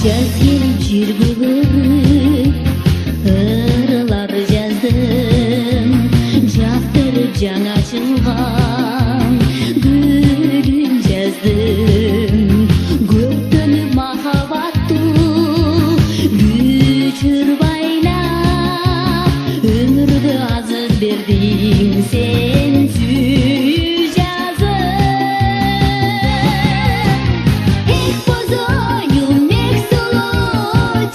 Жаз келіп жүргізіп ырылар жаздым, жақтырып жаңа жылған гүлін жаздым. Көктөніп махаббатты күшір байлап, өмірді азыз бердің сенсіз жазым. Эх, бозойым, эх, сұлу,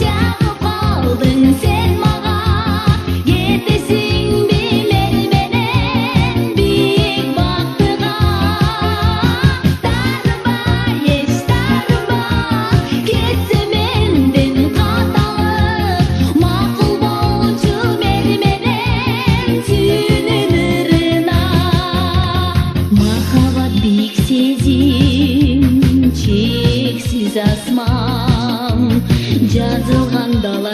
жағып қалдың сен маған. Кетесің бе меніменен биік бақтыға? Тарынба, еш тарынба, кетсе менден қаталық. Мақұл болшы меніменен сүйінің ырына. Махаббат биік сезім, чексіз асман, жазылған дала